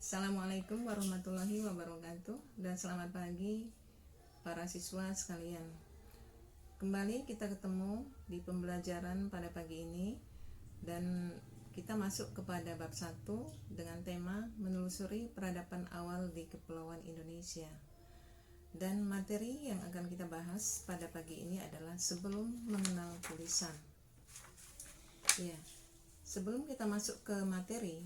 Assalamualaikum warahmatullahi wabarakatuh, dan selamat pagi para siswa sekalian. Kembali kita ketemu di pembelajaran pada pagi ini, dan kita masuk kepada bab 1 dengan tema menelusuri peradaban awal di Kepulauan Indonesia. Dan materi yang akan kita bahas pada pagi ini adalah sebelum mengenal tulisan. Ya, sebelum kita masuk ke materi,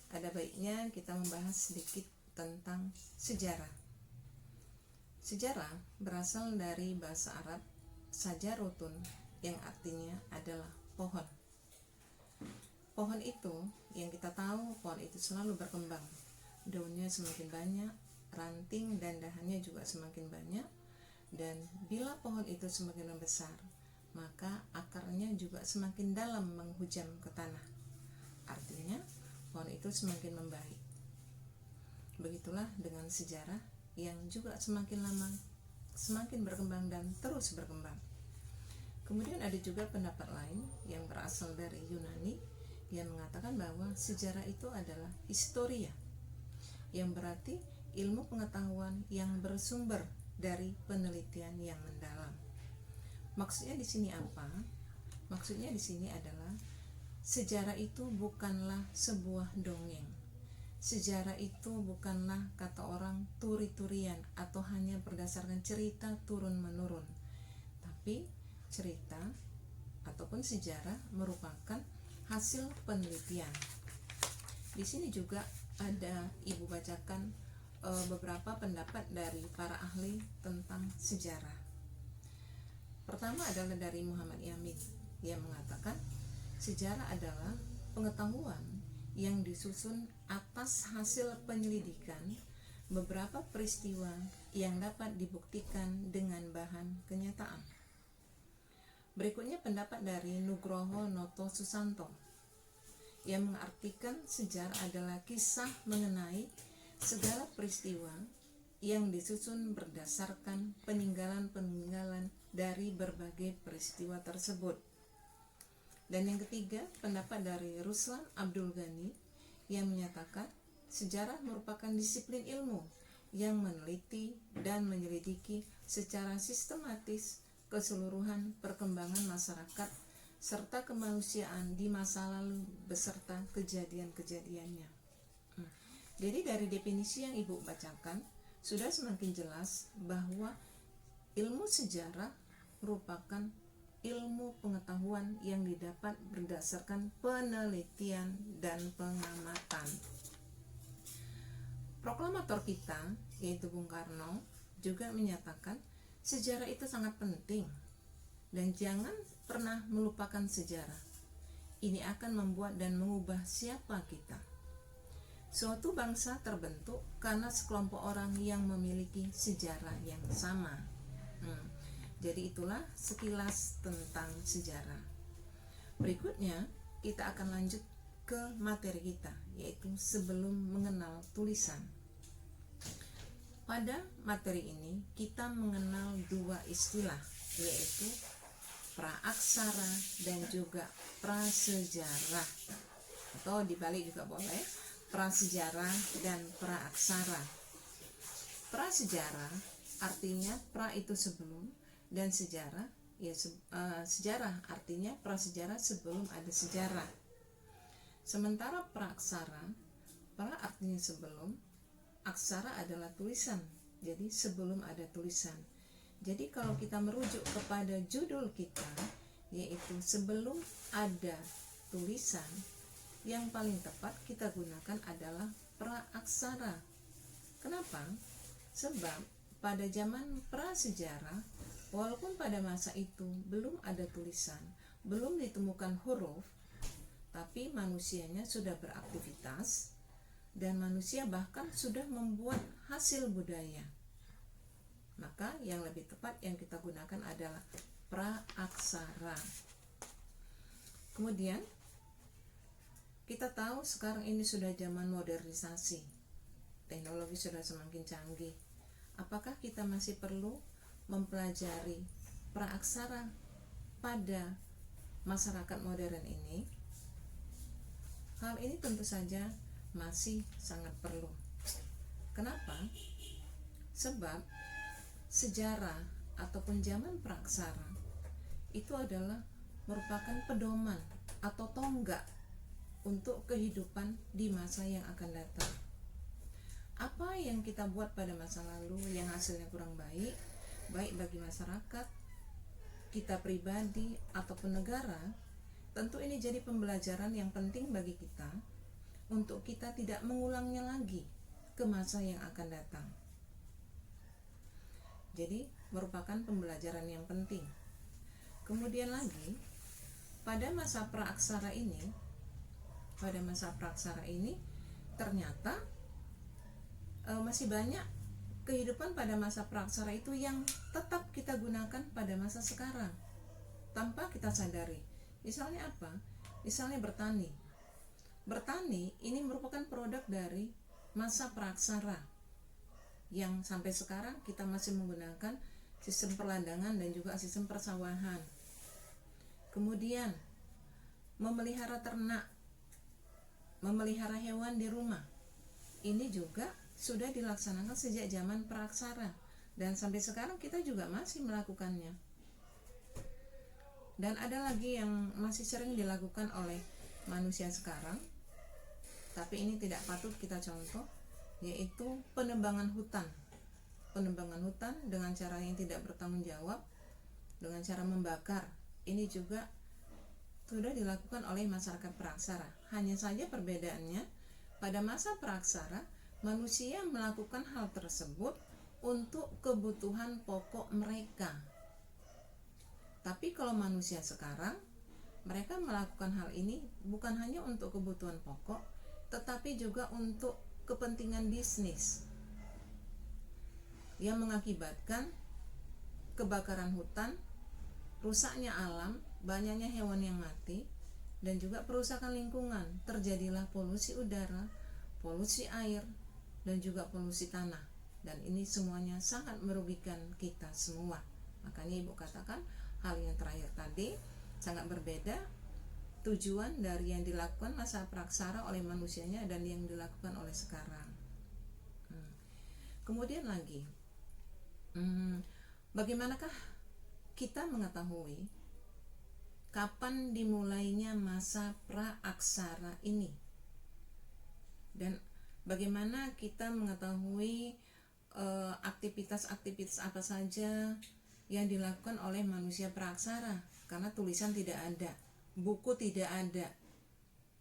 ada baiknya kita membahas sedikit tentang sejarah. Sejarah berasal dari bahasa Arab sajarotun, yang artinya adalah pohon. Pohon itu, yang kita tahu, pohon itu selalu berkembang. Daunnya semakin banyak, ranting dan dahannya juga semakin banyak. Dan bila pohon itu semakin membesar, maka akarnya juga semakin dalam menghujam ke tanah. Artinya pohon itu semakin membaik. Begitulah dengan sejarah yang juga semakin lama semakin berkembang dan terus berkembang. Kemudian ada juga pendapat lain yang berasal dari Yunani yang mengatakan bahwa sejarah itu adalah historia, yang berarti ilmu pengetahuan yang bersumber dari penelitian yang mendalam. Maksudnya di sini apa? Maksudnya di sini adalah sejarah itu bukanlah sebuah dongeng. Sejarah itu bukanlah kata orang turi-turian atau hanya berdasarkan cerita turun-menurun. Tapi cerita ataupun sejarah merupakan hasil penelitian. Di sini juga ada Ibu bacakan beberapa pendapat dari para ahli tentang sejarah. Pertama adalah dari Muhammad Yamin, yang mengatakan sejarah adalah pengetahuan yang disusun atas hasil penyelidikan beberapa peristiwa yang dapat dibuktikan dengan bahan kenyataan. Berikutnya pendapat dari Nugroho Noto Susanto, yang mengartikan sejarah adalah kisah mengenai segala peristiwa yang disusun berdasarkan peninggalan-peninggalan dari berbagai peristiwa tersebut. Dan yang ketiga, pendapat dari Ruslan Abdul Ghani, yang menyatakan sejarah merupakan disiplin ilmu yang meneliti dan menyelidiki secara sistematis keseluruhan perkembangan masyarakat serta kemanusiaan di masa lalu beserta kejadian-kejadiannya. Jadi dari definisi yang Ibu bacakan sudah semakin jelas bahwa ilmu sejarah merupakan ilmu pengetahuan yang didapat berdasarkan penelitian dan pengamatan. Proklamator kita, yaitu Bung Karno, juga menyatakan sejarah itu sangat penting dan jangan pernah melupakan sejarah. Ini akan membuat dan mengubah siapa kita. Suatu bangsa terbentuk karena sekelompok orang yang memiliki sejarah yang sama. Jadi itulah sekilas tentang sejarah. Berikutnya kita akan lanjut ke materi kita, yaitu sebelum mengenal tulisan. Pada materi ini kita mengenal dua istilah, yaitu praaksara dan juga prasejarah, atau dibalik juga boleh, prasejarah dan praaksara. Prasejarah artinya pra itu sebelum, dan sejarah sejarah artinya prasejarah sebelum ada sejarah. Sementara praaksara, pra artinya sebelum, aksara adalah tulisan, jadi sebelum ada tulisan. Jadi kalau kita merujuk kepada judul kita, yaitu sebelum ada tulisan, yang paling tepat kita gunakan adalah praaksara. Kenapa? Sebab pada zaman prasejarah, walaupun pada masa itu belum ada tulisan, belum ditemukan huruf, tapi manusianya sudah beraktivitas dan manusia bahkan sudah membuat hasil budaya. Maka yang lebih tepat yang kita gunakan adalah praaksara. Kemudian kita tahu sekarang ini sudah zaman modernisasi, teknologi sudah semakin canggih. Apakah kita masih perlu mempelajari praaksara pada masyarakat modern ini? Hal ini tentu saja masih sangat perlu. Kenapa? Sebab sejarah ataupun zaman praksara itu adalah merupakan pedoman atau tonggak untuk kehidupan di masa yang akan datang. Apa yang kita buat pada masa lalu yang hasilnya kurang baik, baik bagi masyarakat, kita pribadi, ataupun negara, tentu ini jadi pembelajaran yang penting bagi kita untuk kita tidak mengulangnya lagi ke masa yang akan datang. Jadi merupakan pembelajaran yang penting. Kemudian lagi, pada masa praaksara ini ternyata masih banyak kehidupan pada masa praaksara itu yang tetap kita gunakan pada masa sekarang tanpa kita sadari. Misalnya apa? Misalnya bertani. Bertani ini merupakan produk dari masa praaksara yang sampai sekarang kita masih menggunakan sistem perladangan dan juga sistem persawahan. Kemudian memelihara ternak, memelihara hewan di rumah, ini juga sudah dilaksanakan sejak zaman praaksara dan sampai sekarang kita juga masih melakukannya. Dan ada lagi yang masih sering dilakukan oleh manusia sekarang, tapi ini tidak patut kita contoh, yaitu penebangan hutan. Penebangan hutan dengan cara yang tidak bertanggung jawab, dengan cara membakar. Ini juga sudah dilakukan oleh masyarakat praaksara. Hanya saja perbedaannya, pada masa praaksara manusia melakukan hal tersebut untuk kebutuhan pokok mereka. Tapi kalau manusia sekarang, mereka melakukan hal ini bukan hanya untuk kebutuhan pokok, tetapi juga untuk kepentingan bisnis yang mengakibatkan kebakaran hutan, rusaknya alam, banyaknya hewan yang mati, dan juga perusakan lingkungan. Terjadilah polusi udara, polusi air, dan juga polusi tanah. Dan ini semuanya sangat merugikan kita semua. Makanya Ibu katakan hal yang terakhir tadi sangat berbeda tujuan dari yang dilakukan masa praaksara oleh manusianya dan yang dilakukan oleh sekarang. Kemudian lagi, bagaimanakah kita mengetahui kapan dimulainya masa praaksara ini? Dan bagaimana kita mengetahui aktivitas-aktivitas apa saja yang dilakukan oleh manusia praaksara? Karena tulisan tidak ada, buku tidak ada,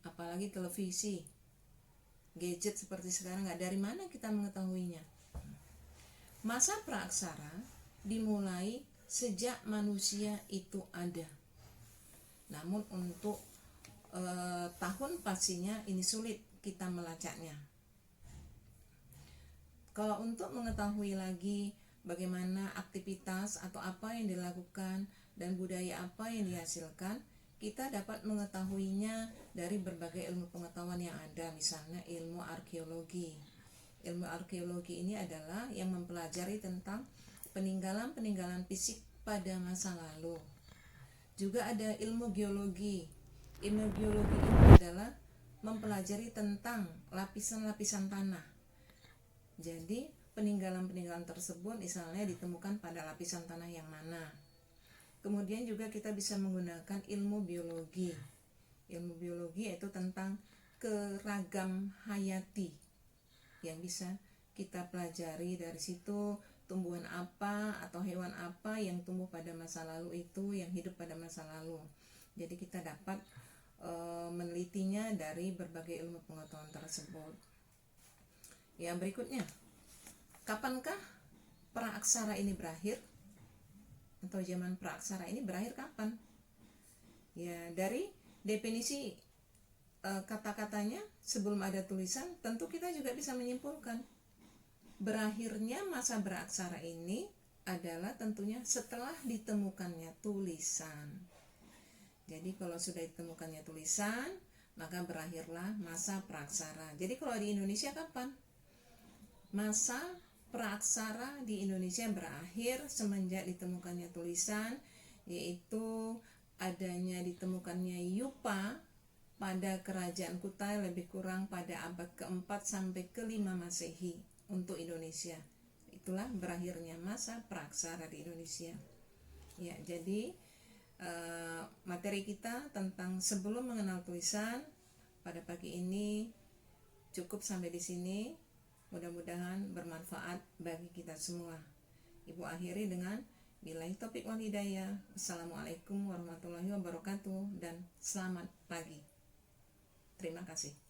apalagi televisi, gadget seperti sekarang nggak. Dari mana kita mengetahuinya? Masa praaksara dimulai sejak manusia itu ada. Namun untuk tahun pastinya ini sulit kita melacaknya. Kalau untuk mengetahui lagi bagaimana aktivitas atau apa yang dilakukan dan budaya apa yang dihasilkan, kita dapat mengetahuinya dari berbagai ilmu pengetahuan yang ada. Misalnya ilmu arkeologi. Ilmu arkeologi ini adalah yang mempelajari tentang peninggalan-peninggalan fisik pada masa lalu. Juga ada ilmu geologi. Ilmu geologi ini adalah mempelajari tentang lapisan-lapisan tanah. Jadi peninggalan-peninggalan tersebut misalnya ditemukan pada lapisan tanah yang mana. Kemudian juga kita bisa menggunakan ilmu biologi. Ilmu biologi yaitu tentang keragam hayati yang bisa kita pelajari. Dari situ tumbuhan apa atau hewan apa yang tumbuh pada masa lalu itu, yang hidup pada masa lalu. Jadi kita dapat menelitinya dari berbagai ilmu pengetahuan tersebut. Yang berikutnya, kapankah praaksara ini berakhir? Atau zaman praaksara ini berakhir kapan? Ya, dari definisi kata-katanya sebelum ada tulisan, tentu kita juga bisa menyimpulkan berakhirnya masa praaksara ini adalah tentunya setelah ditemukannya tulisan. Jadi kalau sudah ditemukannya tulisan, maka berakhirlah masa praaksara. Jadi kalau di Indonesia kapan? Masa praaksara di Indonesia berakhir semenjak ditemukannya tulisan, yaitu adanya ditemukannya yupa pada kerajaan Kutai lebih kurang pada abad ke-4 sampai ke-5 Masehi untuk Indonesia. Itulah berakhirnya masa praksara di Indonesia. Ya, jadi materi kita tentang sebelum mengenal tulisan pada pagi ini cukup sampai di sini. Mudah-mudahan bermanfaat bagi kita semua. Ibu akhiri dengan billahi taufiq wal hidayah. Assalamualaikum warahmatullahi wabarakatuh dan selamat pagi. Terima kasih.